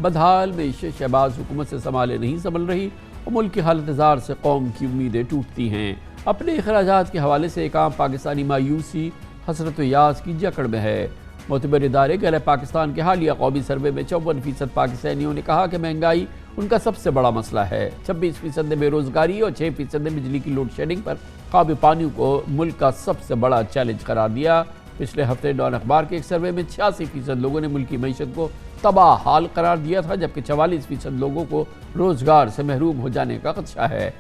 बदहाल मीशत शहबाज हुकूमत से संभाले नहीं संभल रही और मुल्क की हालत ज़ार से कौम की उम्मीदें टूटती हैं। अपने अखराजात के हवाले से एक आम पाकिस्तानी मायूसी हसरत यास की जकड़ में है। मोतबर इदारे गैर पाकिस्तान के हालिया कौमी सर्वे में 54% पाकिस्तानियों ने कहा कि महंगाई उनका सबसे बड़ा मसला है। 26% ने बेरोज़गारी और 6% ने बिजली की लोड शेडिंग पर काबू पानी को मुल्क का सबसे बड़ा चैलेंज करार दिया। पिछले हफ्ते डॉन अखबार के एक सर्वे में 86% लोगों ने मुल्क की मईशत को तबाह हाल करार दिया था, जबकि 44% लोगों को रोज़गार से महरूम हो जाने का खदशा है।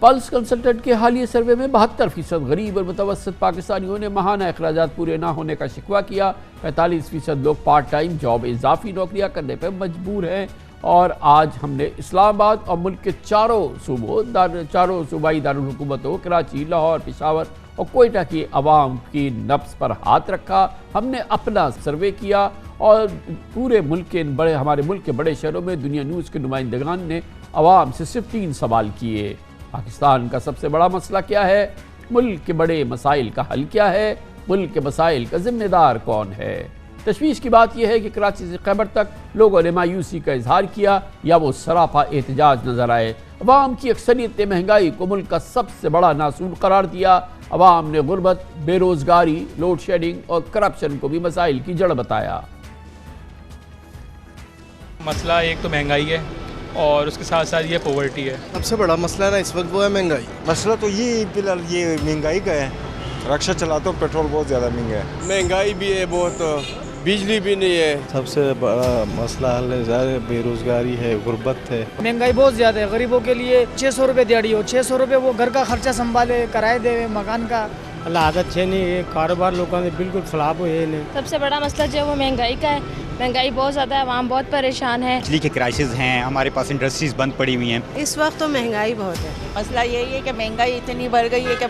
पल्स कंसल्टेंट के हालिया सर्वे में 72% गरीब और मुतवसत पाकिस्तानियों ने माहाना अखराजात पूरे ना होने का शिकवा किया। 45% लोग पार्ट टाइम जॉब इजाफी नौकरियां करने पर मजबूर हैं। और आज हमने इस्लामाबाद और मुल्क के चारों सूबाई दारुल हुकूमतों कराची, लाहौर, पेशावर और कोयटा की आवाम की नब्ज़ पर हाथ रखा। हमने अपना सर्वे किया और पूरे मुल्क के हमारे मुल्क के बड़े शहरों में दुनिया न्यूज़ के नुमाइंदगान ने आवाम से सिर्फ 3 सवाल किए। पाकिस्तान का सबसे बड़ा मसला क्या है? मुल्क के बड़े मसाइल का हल क्या है? मुल्क के मसाइल का जिम्मेदार कौन है? तशवीश की बात यह है कि कराची से खैबर तक लोगों ने मायूसी का इजहार किया या वो सरापा एहतजाज नजर आए। अवाम की अक्सरियत ने महंगाई को मुल्क का सबसे बड़ा नासूर करार दिया। अवाम ने गुर्बत, बेरोजगारी, लोड शेडिंग और करप्शन को भी मसाइल की जड़ बताया। मसला एक तो महंगाई है और उसके साथ साथ ये पॉवर्टी है। सबसे बड़ा मसला ना इस वक्त वो है महंगाई। मसला तो ये फिलहाल ये महंगाई का है। रक्षा चलाता हूँ, पेट्रोल बहुत ज़्यादा महंगा है। महंगाई भी है बहुत, बिजली भी नहीं है। सबसे बड़ा मसला हल है ज़्यादा बेरोजगारी है, गुर्बत है। महंगाई बहुत ज़्यादा है। गरीबों के लिए 600 रुपये दिहाड़ी हो, 600 रुपये वो घर का खर्चा संभाले, किराए दे, मकान का हालात है नहीं, कारोबार लोगों ने बिल्कुल फ्लॉप हुए नहीं। सबसे बड़ा मसला जो है वो महंगाई का है। महंगाई बहुत ज़्यादा है, आवाम बहुत परेशान है। बिजली के क्राइसिस हैं, हमारे पास इंडस्ट्रीज बंद पड़ी हुई हैं। इस वक्त तो महंगाई बहुत है। मसला यही है कि महंगाई इतनी बढ़ गई है कि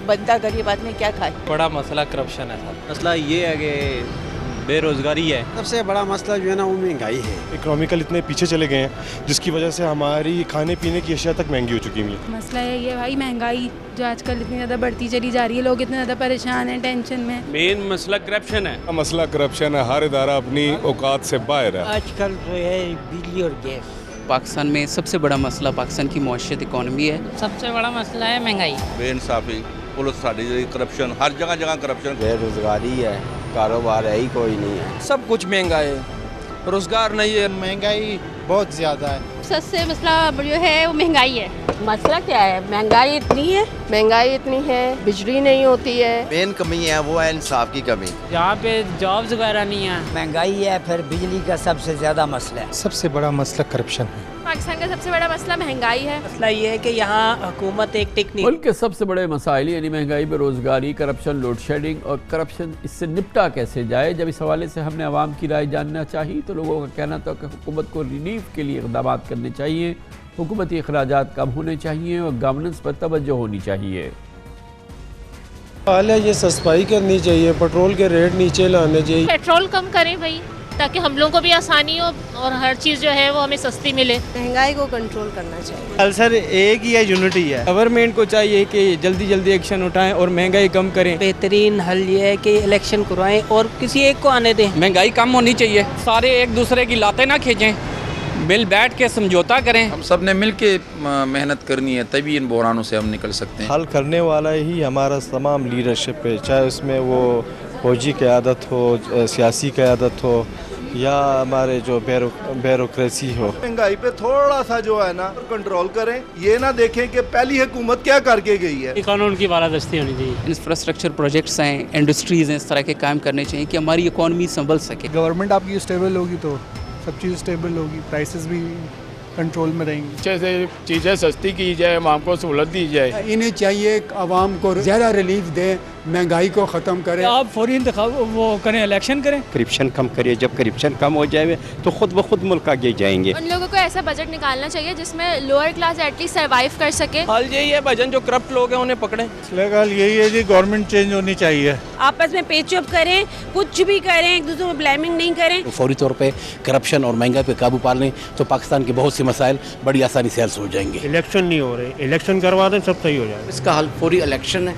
बंदा गरीब आदमी क्या खाए। बड़ा मसला करप्शन है। मसला ये है कि बेरोजगारी है। सबसे बड़ा मसला जो है ना वो महंगाई है। इकोनॉमिकल इतने पीछे चले गए हैं जिसकी वजह से हमारी खाने पीने की अशिया तक महंगी हो चुकी है। मसला है ये भाई, महंगाई जो आजकल इतनी ज़्यादा बढ़ती चली जा रही है, लोग इतने ज़्यादा परेशान हैं, टेंशन में। मेन मसला करप्शन है। मसला करप्शन है, हर इदारा अपनी औकात से बाहर है। आजकल जो है बिजली और गैस। पाकिस्तान में सबसे बड़ा मसला पाकिस्तान की मौशियत इकॉनमी है। सबसे बड़ा मसला है महंगाई, बेइंसाफी, पुलिस करप्शन, हर जगह करप्शन। बेरोजगारी है, कारोबार है ही कोई नहीं है। सब कुछ महंगा है, रोजगार नहीं है, महंगाई बहुत ज़्यादा है। सबसे मसला जो है वो महंगाई है। मसला क्या है? महंगाई इतनी है, बिजली नहीं होती है। मेन कमी है वो है इंसाफ की कमी। यहाँ पे जॉब्स वगैरह नहीं है। महंगाई है, फिर बिजली का सबसे ज्यादा मसला है। सबसे बड़ा मसला करप्शन है। पाकिस्तान का सबसे बड़ा मसला महंगाई है। मसला ये है कि यहाँ हुकूमत एक टेक्निक। मुल्क के सबसे बड़े मसाइल यानी महंगाई, बेरोजगारी, करप्शन, लोड शेडिंग और करप्शन, इससे निपटा कैसे जाए? जब इस हवाले से हमने आवाम की राय जानना चाहिए तो लोगों का कहना था कि हुकूमत को रिलीफ के लिए इक़दाम करने चाहिए, हुकूमती अखराजात कम होने चाहिए और गवर्नेंस पर तवज्जो होनी चाहिए। हाल है ये सस्ताई करनी चाहिए, पेट्रोल के रेट नीचे लाने चाहिए। पेट्रोल कम करें भाई, ताकि हम लोगों को भी आसानी हो और हर चीज़ जो है वो हमें सस्ती मिले। महंगाई को कंट्रोल करना चाहिए। हल सर एक ही है, यूनिटी है। गवर्नमेंट को चाहिए कि जल्दी जल्दी एक्शन उठाएं और महंगाई कम करें। बेहतरीन हल ये है कि इलेक्शन करवाएं और किसी एक को आने दें। महंगाई कम होनी चाहिए, सारे एक दूसरे की लाते ना खींचें, मिल बैठ के समझौता करें। हम सब ने मिल के मेहनत करनी है, तभी इन बहरानों से हम निकल सकते हैं। हल करने वाला ही हमारा तमाम लीडरशिप है, चाहे उसमें वो फौजी क़यादत हो, सियासी क़यादत हो या हमारे जो ब्यूरोक्रेसी हो। महंगाई पे थोड़ा सा जो है ना कंट्रोल करें, ये ना देखें कि पहली हुकूमत क्या करके गई है। कानून की बालादस्ती होनी चाहिए। इंफ्रास्ट्रक्चर प्रोजेक्ट्स हैं, इंडस्ट्रीज़ हैं, इस तरह के काम करने चाहिए कि हमारी इकॉनमी संभल सके। गवर्नमेंट आपकी स्टेबल होगी तो सब चीज़ स्टेबल होगी, प्राइसेस भी कंट्रोल में रहेंगी। अच्छे से चीज़ें सस्ती की जाए, आवाम को सहूलत दी जाए। इन्हें चाहिए आवाम को ज़्यादा रिलीफ दें, महंगाई को ख़त्म करें। आप फौरी इंतखाब वो करें, इलेक्शन करें। करप्शन कम करिए, जब करप्शन कम हो जाए तो खुद ब खुद मुल्क आगे जाएंगे। उन लोगों को ऐसा बजट निकालना चाहिए जिसमें लोअर क्लास एटलीस्ट सर्वाइव कर सके। हाल यही है भजन, जो करप्ट लोग हैं उन्हें पकड़ें। हाल यही है जी, गवर्नमेंट चेंज होनी चाहिए। आपस में पेचअप करें, कुछ भी करें, एक दूसरे को ब्लेमिंग नहीं करें। फौरी तौर पे करप्शन और महंगाई पे काबू पा लें तो पाकिस्तान के बहुत से मसाइल बड़ी आसानी से हल हो जाएंगे। इलेक्शन नहीं हो रहे, इलेक्शन करवा दें, सब सही हो जाएगा। इसका हल फौरी इलेक्शन है।